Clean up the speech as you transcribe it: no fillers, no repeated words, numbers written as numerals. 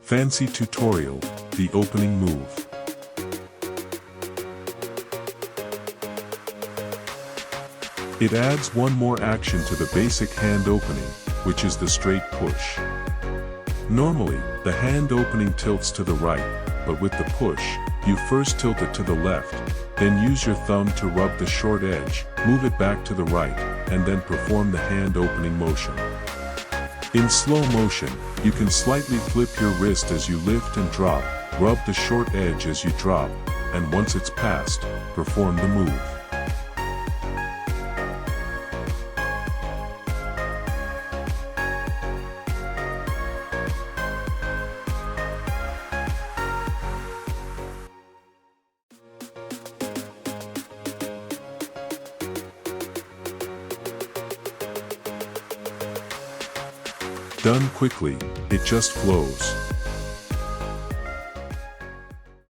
Fancy tutorial, the opening move. It adds one more action to the basic hand opening, which is the straight push. Normally, the hand opening tilts to the right, but with the push, you first tilt it to the left, then use your thumb to rub the short edge, move it back to the right, and then perform the hand opening motion. In slow motion, you can slightly flip your wrist as you lift and drop, rub the short edge as you drop, and once it's passed, perform the move. Done quickly, it just flows.